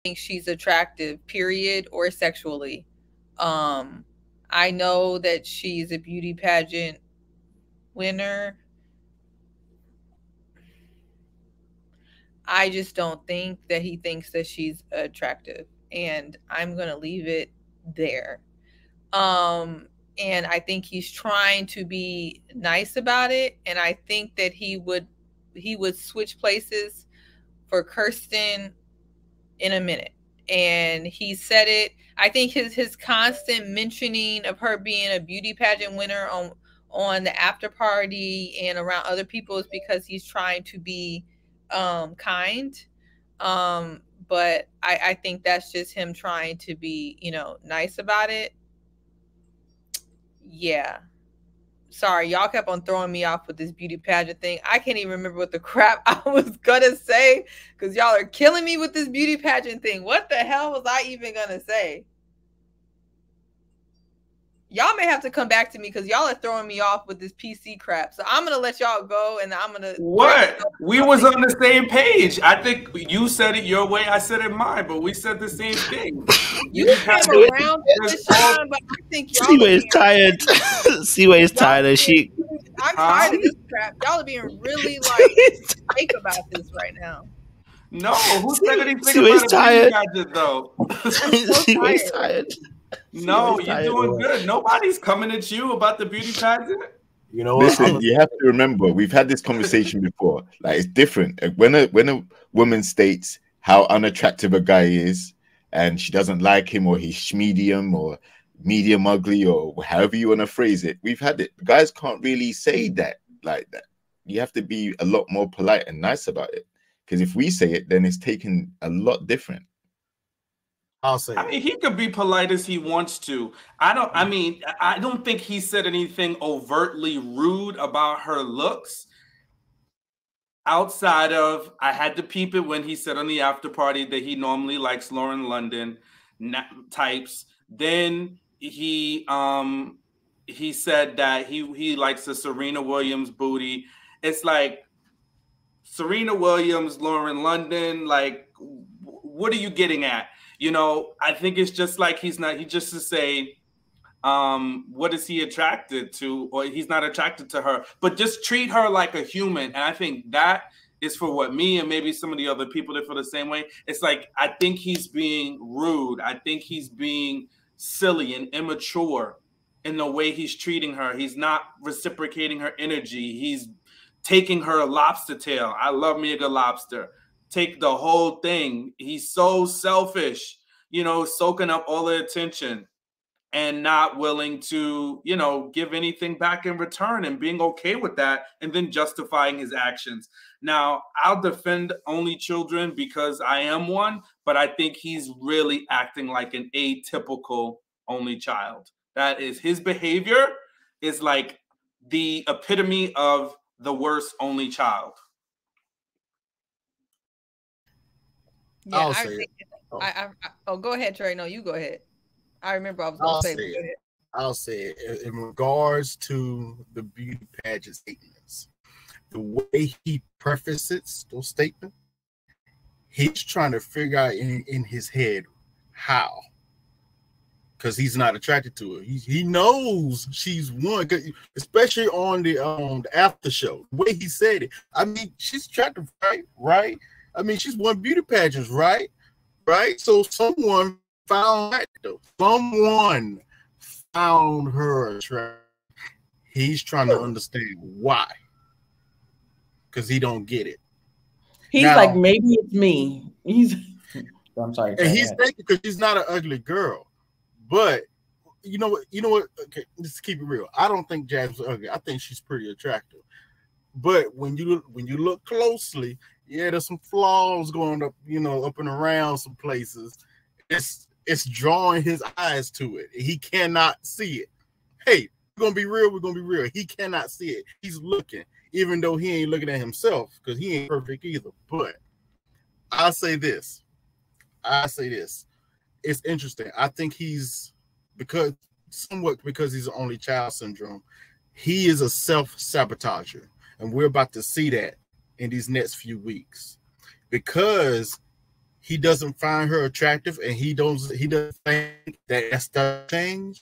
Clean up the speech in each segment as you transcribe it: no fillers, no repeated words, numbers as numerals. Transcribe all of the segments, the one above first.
think she's attractive, period, or sexually. I know that she's a beauty pageant winner. I just don't think that he thinks that she's attractive. And I'm going to leave it there. And I think he's trying to be nice about it. And I think that he would switch places for Kirsten in a minute. And he said it. I think his constant mentioning of her being a beauty pageant winner on the after party and around other people is because he's trying to be kind. But I think that's just him trying to be, nice about it. Yeah. Sorry, y'all kept on throwing me off with this beauty pageant thing. I can't even remember what the crap I was gonna say because y'all are killing me with this beauty pageant thing. What the hell was I even gonna say? Y'all may have to come back to me because y'all are throwing me off with this PC crap. So I'm gonna let y'all go, and I'm gonna. What? We was on the same page. I think you said it your way, I said it mine, but we said the same thing. You came around this time, but I think y'all. Siwa is tired. Siwa is tired, and she. I'm tired of this crap. Y'all are being really fake about this right now. No, who said anything about a gadget though? Siwa is tired. No, you're doing good. Nobody's coming at you about the beauty pageant. You know what? Listen, you have to remember, we've had this conversation before. Like, it's different. When a woman states how unattractive a guy is, and she doesn't like him, or he's medium or medium ugly, or however you want to phrase it, we've had it. Guys can't really say that like that. You have to be a lot more polite and nice about it. Because if we say it, then it's taken a lot different. I'll say. I mean, he could be polite as he wants to. I don't think he said anything overtly rude about her looks. Outside of, I had to peep it when he said on the after party that he normally likes Lauren London types. Then he said that he likes the Serena Williams booty. It's like Serena Williams, Lauren London. Like, what are you getting at? I think it's just like he just to say, what is he attracted to, or he's not attracted to her, but just treat her like a human. And I think that is for what me and maybe some of the other people that feel the same way. It's like, I think he's being rude. I think he's being silly and immature in the way he's treating her. He's not reciprocating her energy. He's taking her lobster tail. I love me a good lobster. Take the whole thing. He's so selfish, soaking up all the attention and not willing to, give anything back in return and being okay with that and then justifying his actions. Now, I'll defend only children because I am one, but I think he's really acting like an atypical only child. That is, his behavior is like the epitome of the worst only child. Yeah, I'll say it. Go ahead, Trey. No, you go ahead. I remember I was going to say it. I'll say it. In regards to the beauty pageant statements, the way he prefaces those statements, he's trying to figure out in his head how. Because he's not attracted to her. He knows she's one, especially on the after show. The way he said it. I mean, she's attractive, right? I mean, she's won beauty pageants, right? So someone found that though. Someone found her attractive. He's trying to understand why. Because he don't get it. He's like, maybe it's me. I'm sorry. And he's thinking because she's not an ugly girl. But you know what? Okay, let's keep it real. I don't think Jasmine's ugly. I think she's pretty attractive. But when you look closely, yeah, there's some flaws going up, up and around some places. It's drawing his eyes to it. He cannot see it. Hey, we're gonna be real. He cannot see it. He's looking, even though he ain't looking at himself, because he ain't perfect either. But I say this. It's interesting. I think he's because he's an only child syndrome. He is a self-sabotager, and we're about to see that in these next few weeks because he doesn't find her attractive and he doesn't think that that's the change,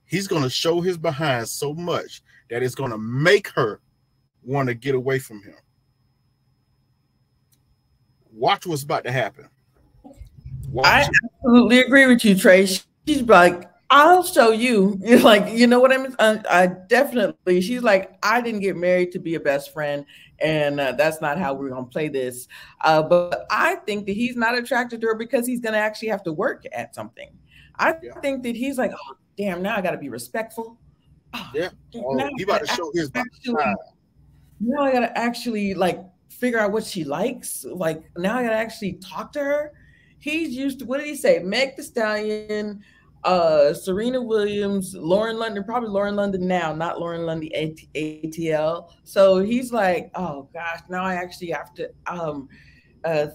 he's going to show his behind so much that it's going to make her want to get away from him. Watch what's about to happen. I absolutely agree with you, Trey. She's like, I'll show you. You're like, you know what I mean? I definitely, she's like, I didn't get married to be a best friend, and that's not how we're going to play this. But I think that he's not attracted to her because he's going to actually have to work at something. I think that he's like, oh, damn, now I got to be respectful. Oh, yeah. He about to show his behind. Now I got to actually like figure out what she likes. Like now I got to actually talk to her. He's used to, what did he say? Meg Thee Stallion, Serena Williams, Lauren London, probably Lauren London now, not Lauren London ATL. So he's like, oh gosh, now I actually have to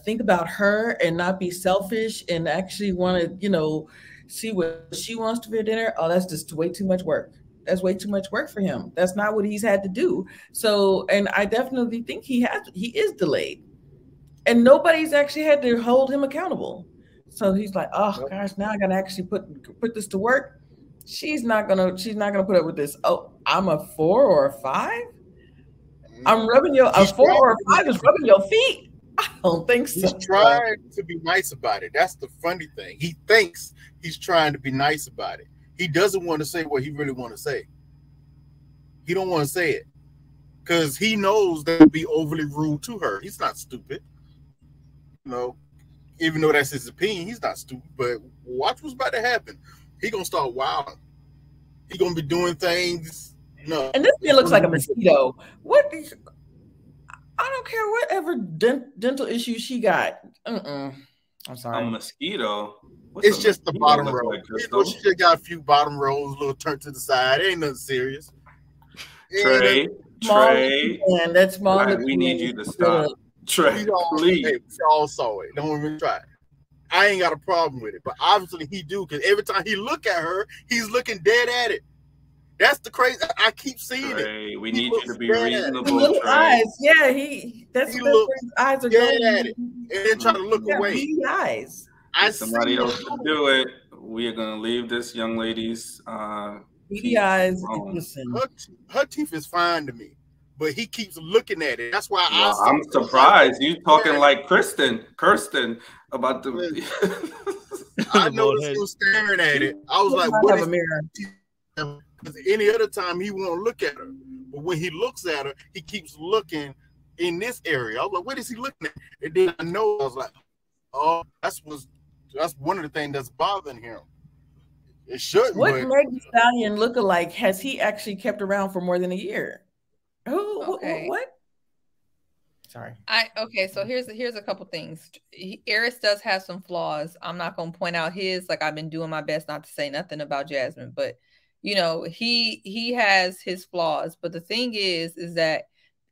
think about her and not be selfish and actually want to, you know, see what she wants to for dinner. Oh, that's just way too much work. That's way too much work for him. That's not what he's had to do. So, and I definitely think he is delayed. And nobody's actually had to hold him accountable. So he's like, oh gosh, now I gotta actually put this to work. She's not gonna put up with this. Oh, I'm a 4 or a 5? I'm rubbing a 4 or a 5 is rubbing your feet. I don't think so. He's trying to be nice about it. That's the funny thing. He thinks he's trying to be nice about it. He doesn't want to say what he really want to say. He don't want to say it because he knows that would be overly rude to her. He's not stupid. You know, even though that's his opinion, he's not stupid. But watch what's about to happen. He gonna start wilding. He gonna be doing things. No, and this man looks like a mosquito. I don't care whatever dental issues she got. I'm sorry. A mosquito. It's just the bottom row. Like, you know, she just got a few bottom rows, a little turn to the side. It ain't nothing serious. Trey, and that's small. Right, we need you to stop. Trey, please. We all saw it. Don't even try. I ain't got a problem with it, but obviously he do, because every time he look at her, he's looking dead at it. That's the crazy. I keep seeing it. We need you to be reasonable. Little eyes, yeah. That's he what his eyes are dead at it, and then try to look away. Beady eyes. Somebody else to do it. We are gonna leave this young lady's beady eyes. Listen, her teeth is fine to me, but he keeps looking at it. That's why I'm surprised. You talking like Kirsten about the. I noticed he was staring at it. I was like, "What is a mirror?" Because any other time he won't look at her, but when he looks at her, he keeps looking in this area. I was like, "What is he looking at?" And then I know I was like, "Oh, that's one of the things that's bothering him." It shouldn't. What Meg Thee Stallion lookalike has he actually kept around for more than a year? What? Sorry. So here's a couple things. Arris does have some flaws. I'm not gonna point out his. Like, I've been doing my best not to say nothing about Jasmine, but you know, he has his flaws. But the thing is that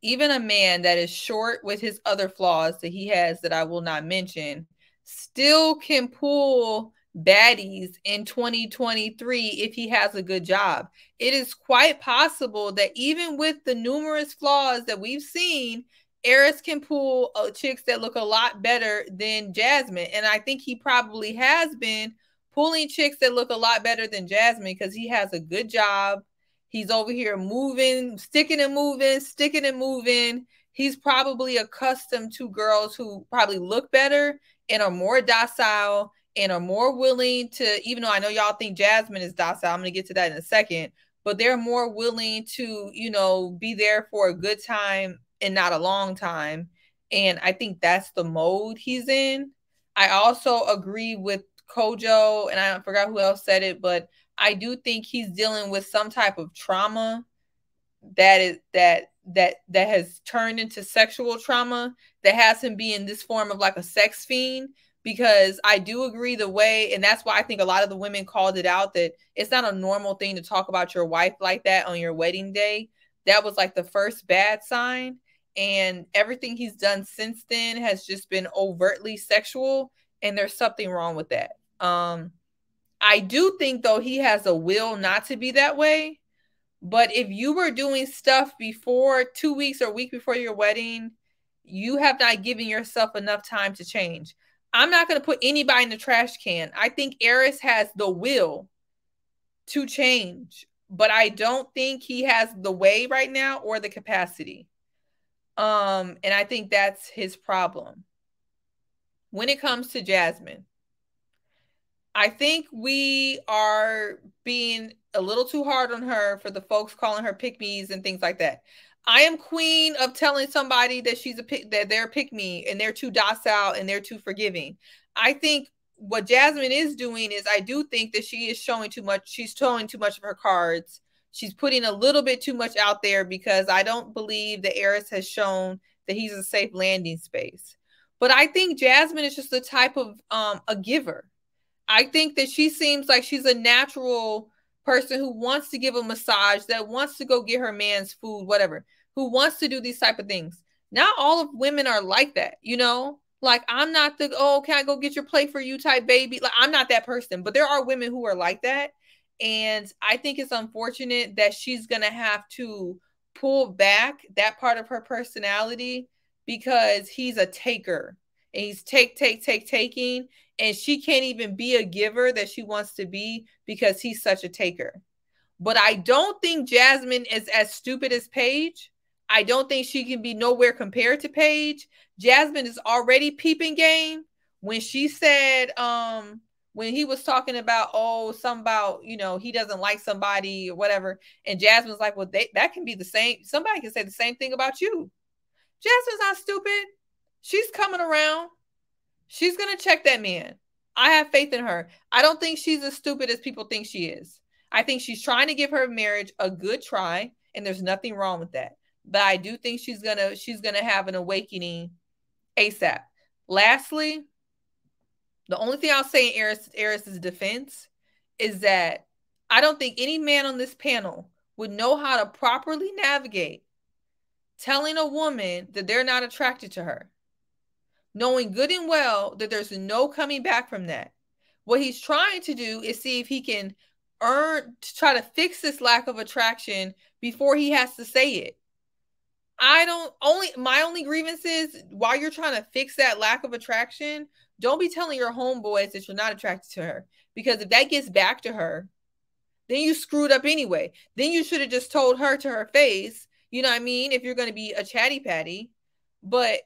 even a man that is short with his other flaws that he has that I will not mention still can pull baddies in 2023 if he has a good job. It is quite possible that even with the numerous flaws that we've seen, Arris can pull chicks that look a lot better than Jasmine. And I think he probably has been pulling chicks that look a lot better than Jasmine because he has a good job. He's over here moving, sticking and moving. He's probably accustomed to girls who probably look better and are more docile and are more willing to, even though I know y'all think Jasmine is docile, I'm going to get to that in a second, but they're more willing to, you know, be there for a good time and not a long time. And I think that's the mode he's in. I also agree with Kojo, and I forgot who else said it, but I do think he's dealing with some type of trauma that has turned into sexual trauma that has him be in this form of like a sex fiend. Because I do agree the way, and that's why I think a lot of the women called it out, that it's not a normal thing to talk about your wife like that on your wedding day. That was like the first bad sign. And everything he's done since then has just been overtly sexual. And there's something wrong with that. I do think, though, he has a will not to be that way. But if you were doing stuff before 2 weeks or a week before your wedding, you have not given yourself enough time to change. I'm not going to put anybody in the trash can. I think Arris has the will to change, but I don't think he has the way right now or the capacity. And I think that's his problem. When it comes to Jasmine, I think we are being a little too hard on her for the folks calling her pick-me's and things like that. I am queen of telling somebody that that they're pick-me and they're too docile and they're too forgiving. I think what Jasmine is doing is, I do think that she is showing too much. She's showing too much of her cards. She's putting a little bit too much out there, because I don't believe that Arris has shown that he's a safe landing space. But I think Jasmine is just the type of a giver. I think that she seems like she's a natural person who wants to give a massage, that wants to go get her man's food, whatever, who wants to do these type of things. Not all of women are like that, you know? Like, I'm not the, oh, can I go get your plate for you type baby? Like, I'm not that person, but there are women who are like that. And I think it's unfortunate that she's going to have to pull back that part of her personality, because he's a taker and he's taking, and she can't even be a giver that she wants to be because he's such a taker. But I don't think Jasmine is as stupid as Paige. I don't think she can be nowhere compared to Paige. Jasmine is already peeping game. When she said, when he was talking about, something about, you know, he doesn't like somebody or whatever, and Jasmine's like, well, that can be the same. Somebody can say the same thing about you. Jasmine's not stupid. She's coming around. She's going to check that man. I have faith in her. I don't think she's as stupid as people think she is. I think she's trying to give her marriage a good try, and there's nothing wrong with that. But I do think she's gonna have an awakening ASAP. Lastly, the only thing I'll say in Arris's defense is that I don't think any man on this panel would know how to properly navigate telling a woman that they're not attracted to her, knowing good and well that there's no coming back from that. What he's trying to do is see if he can try to fix this lack of attraction before he has to say it. My only grievance is, while you're trying to fix that lack of attraction, don't be telling your homeboys that you're not attracted to her, because if that gets back to her, then you screwed up anyway. Then you should have just told her to her face, you know what I mean, if you're going to be a chatty patty. But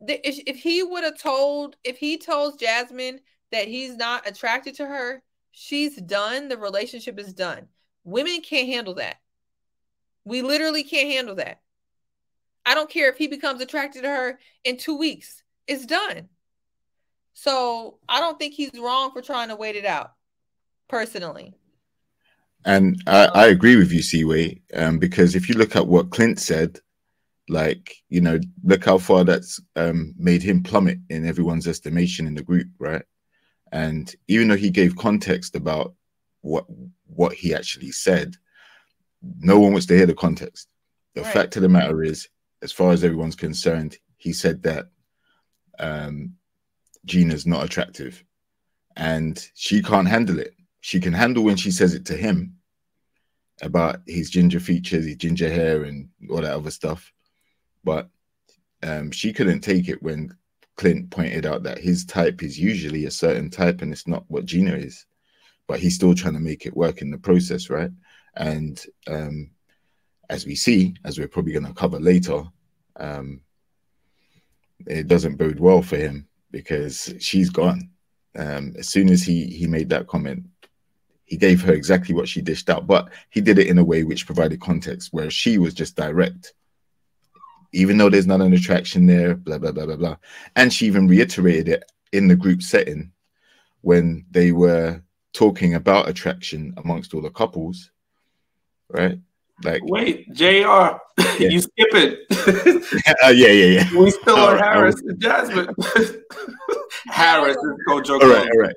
if he told Jasmine that he's not attracted to her, she's done. The relationship is done. Women can't handle that. We literally can't handle that. I don't care if he becomes attracted to her in 2 weeks. It's done. So I don't think he's wrong for trying to wait it out, personally. And I agree with you, Seaway, because if you look at what Clint said, like, you know, look how far that's made him plummet in everyone's estimation in the group, right? And even though he gave context about what he actually said, no one wants to hear the context. The fact of the matter is, as far as everyone's concerned, he said that Gina's not attractive and she can't handle it. She can handle when she says it to him about his ginger features, his ginger hair and all that other stuff. But she couldn't take it when Clint pointed out that his type is usually a certain type and it's not what Gina is. But he's still trying to make it work in the process, right? And as we see, as we're probably going to cover later, it doesn't bode well for him, because she's gone. As soon as he made that comment, he gave her exactly what she dished out, but he did it in a way which provided context, where she was just direct. Even though there's not an attraction there, blah, blah, blah, blah, blah. And she even reiterated it in the group setting when they were talking about attraction amongst all the couples, right? Like, wait, JR, you skip it. Yeah. We still on Harris and Jasmine. Harris is Kojo. All right.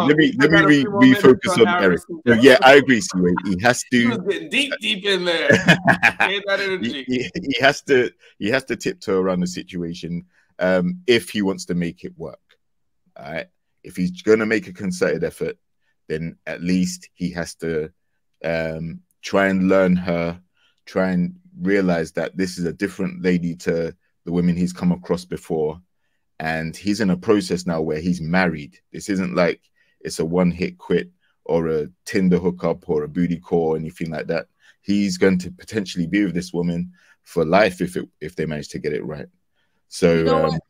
Let me refocus on Eric. Yeah, I agree, Siwe. He has to. He was getting deep in there. That energy. He has to tiptoe around the situation if he wants to make it work. All right. If he's going to make a concerted effort, then at least he has to try and learn her, try and realize that this is a different lady to the women he's come across before, and he's in a process now where he's married. This isn't like it's a one-hit quit or a Tinder hookup or a booty call or anything like that. He's going to potentially be with this woman for life if they manage to get it right. So you know what?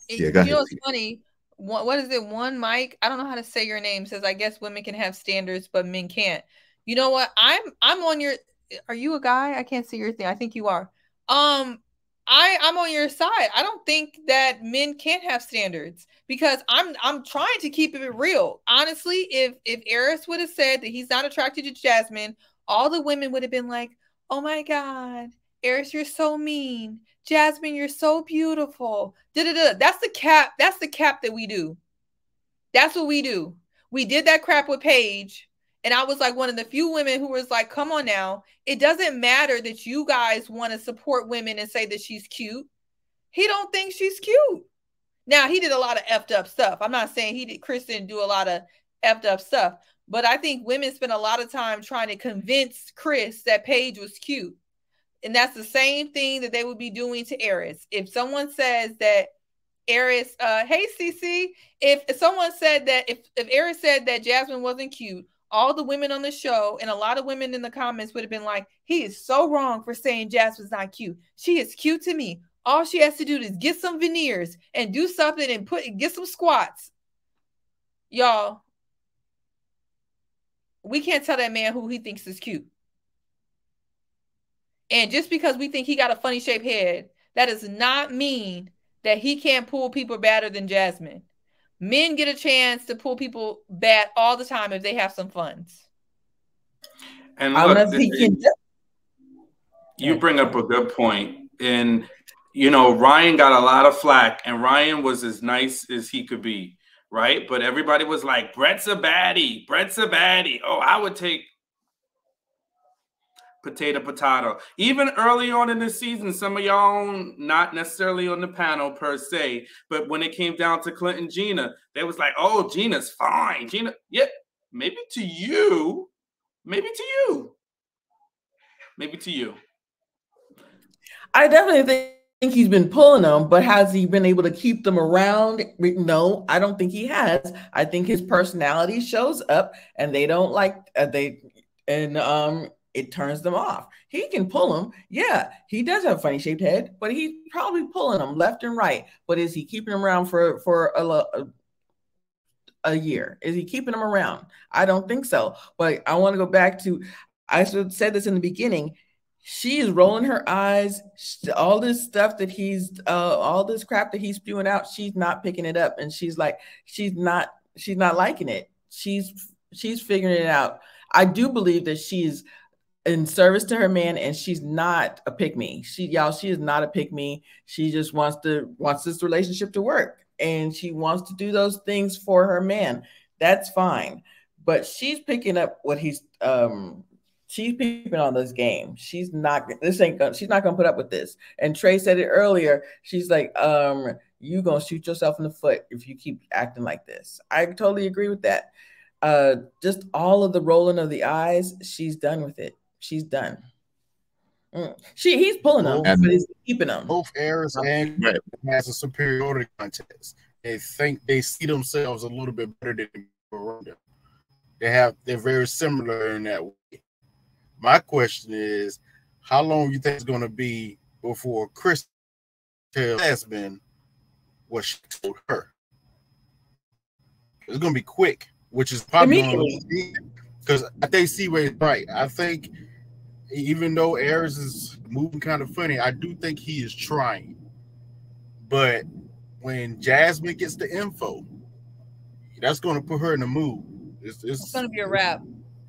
Yeah, go ahead. You know what's funny? What is it? One Mike, I don't know how to say your name, says I guess women can have standards, but men can't. You know what? I'm on your. Are you a guy? I can't see your thing. I think you are. I'm on your side. I don't think that men can't have standards because I'm trying to keep it real. Honestly, if Arris would have said that he's not attracted to Jasmine, all the women would have been like, "Oh my God, Arris, you're so mean. Jasmine, you're so beautiful." That's the cap. That's the cap that we do. That's what we do. We did that crap with Paige. And I was like one of the few women who was like, come on now. It doesn't matter that you guys want to support women and say that she's cute. He don't think she's cute. Now, he did a lot of effed up stuff. I'm not saying Chris didn't do a lot of effed up stuff. But I think women spend a lot of time trying to convince Chris that Paige was cute. And that's the same thing that they would be doing to Arris. If someone says that Arris, hey CC, if someone said that, if Arris said that Jasmine wasn't cute, all the women on the show and a lot of women in the comments would have been like, he is so wrong for saying Jasmine's not cute. She is cute to me. All she has to do is get some veneers and do something and get some squats. Y'all, we can't tell that man who he thinks is cute. And just because we think he got a funny shaped head, that does not mean that he can't pull people better than Jasmine. Men get a chance to pull people bad all the time if they have some funds. And look, you bring up a good point. And, you know, Ryan got a lot of flack, and Ryan was as nice as he could be, right? But everybody was like, Brett's a baddie. Brett's a baddie. Oh, I would take potato. Even early on in the season, some of y'all not necessarily on the panel per se, but when it came down to Clinton Gina, they was like, oh, Gina's fine. Gina, yeah, maybe to you. I definitely think he's been pulling them, but has he been able to keep them around? No, I don't think he has. I think his personality shows up and they don't like it turns them off. He can pull them. Yeah, he does have a funny shaped head, but he's probably pulling them left and right. But is he keeping them around for a year? Is he keeping them around? I don't think so. But I want to go back to, I said this in the beginning. She is rolling her eyes. All this stuff that all this crap that he's spewing out, she's not picking it up. And she's like, she's not liking it. She's figuring it out. I do believe that she's in service to her man, and she's not a pick-me. She is not a pick-me. She just wants this relationship to work, and she wants to do those things for her man. That's fine. But she's picking up what he's she's peeping on this game. She's not gonna put up with this. And Trey said it earlier. She's like, you gonna shoot yourself in the foot if you keep acting like this. I totally agree with that. Just all of the rolling of the eyes, she's done with it. She's done. He's pulling them, but he's keeping them. Both Arris and Brett has a superiority contest. They think they see themselves a little bit better than people around them. They're very similar in that way. My question is, how long you think it's going to be before Chris tells Jasmine what she told her? It's going to be quick, which is probably because I think C-Way is right. I think even though Arris is moving kind of funny, I do think he is trying. But when Jasmine gets the info, that's going to put her in the mood. It's going to be a wrap.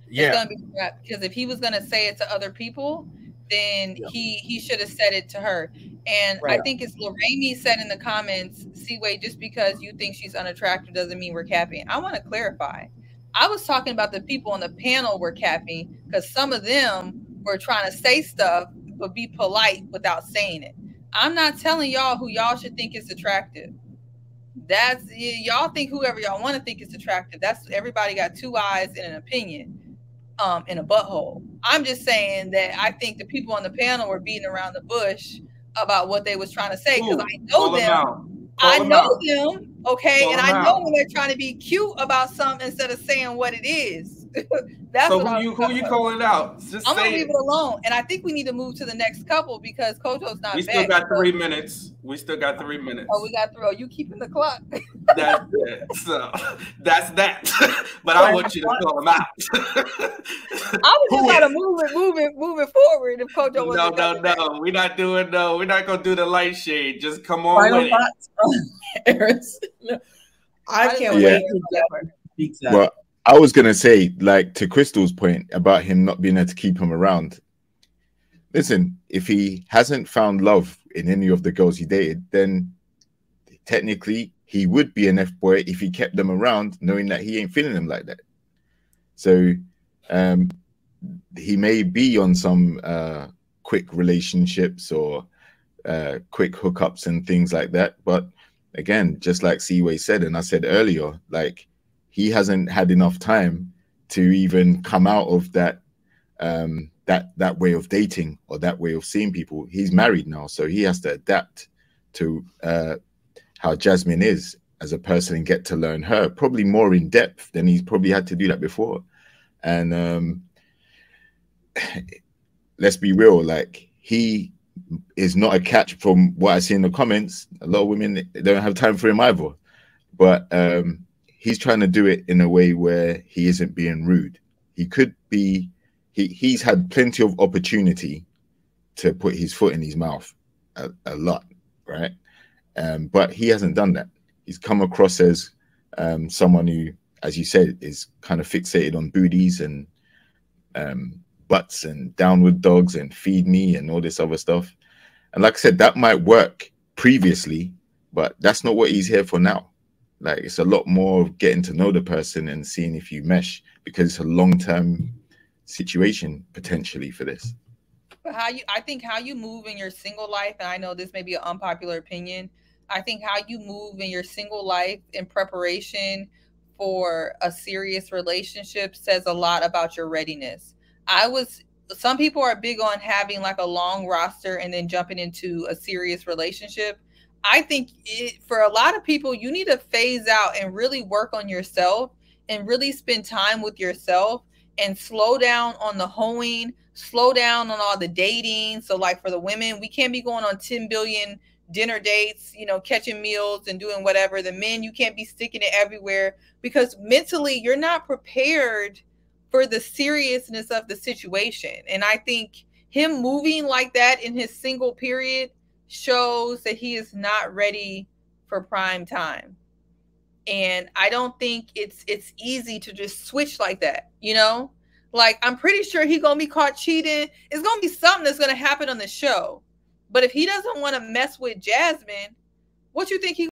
Yeah. It's going to be a wrap, because if he was going to say it to other people, then he should have said it to her. And right. I think it's Lorraine said in the comments, C-Way, just because you think she's unattractive doesn't mean we're capping. I want to clarify. I was talking about the people on the panel were capping, because some of them were trying to say stuff but be polite without saying it. I'm not telling y'all who y'all should think is attractive. That's y'all think whoever y'all want to think is attractive. That's everybody got two eyes and an opinion in a butthole. I'm just saying that I think the people on the panel were beating around the bush about what they was trying to say, because I know them. I know them, okay, Call and them I know out. when they're trying to be cute about something instead of saying what it is. That's So what who you calling out? Just I'm gonna say leave it alone, and I think we need to move to the next couple because Kojo's not We back. still got 3 minutes. We still got 3 minutes. Oh, we got 3. Oh, you keeping the clock? That's it. So that's that. But I want you to call them out. I was just trying to move it forward. If Kojo wasn't No. We're not doing no. We're not gonna do the light shade. Just come on Final with thoughts, Arris. No, I can't wait to speak that. Well, I was gonna say, like, to Crystal's point about him not being able to keep him around. Listen, if he hasn't found love in any of the girls he dated, then technically he would be an F-boy if he kept them around, knowing that he ain't feeling them like that. So he may be on some quick relationships or quick hookups and things like that. But again, just like Seaway said, and I said earlier, like, he hasn't had enough time to even come out of that that way of dating or that way of seeing people. He's married now, so he has to adapt to how Jasmine is as a person and get to learn her probably more in depth than he's probably had to do that before. And let's be real, like, he is not a catch from what I see in the comments. A lot of women, they don't have time for him either. But he's trying to do it in a way where he isn't being rude. He could be, he's had plenty of opportunity to put his foot in his mouth a lot, right? But he hasn't done that. He's come across as someone who, as you said, is kind of fixated on booties and butts and downward dogs and feed me and all this other stuff. And like I said, that might work previously, but that's not what he's here for now. Like, it's a lot more of getting to know the person and seeing if you mesh, because it's a long-term situation potentially for this. But I think how you move in your single life, and I know this may be an unpopular opinion, I think how you move in your single life in preparation for a serious relationship says a lot about your readiness. Some people are big on having like a long roster and then jumping into a serious relationship. I think for a lot of people, you need to phase out and really work on yourself and really spend time with yourself and slow down on the hoeing, slow down on all the dating. So like for the women, we can't be going on 10 billion dinner dates, you know, catching meals and doing whatever. The men, you can't be sticking it everywhere because mentally you're not prepared for the seriousness of the situation. And I think him moving like that in his single period shows that he is not ready for prime time. And I don't think it's easy to just switch like that, you know? Like, I'm pretty sure he's going to be caught cheating. It's going to be something that's going to happen on the show. But if he doesn't want to mess with Jasmine, what you think he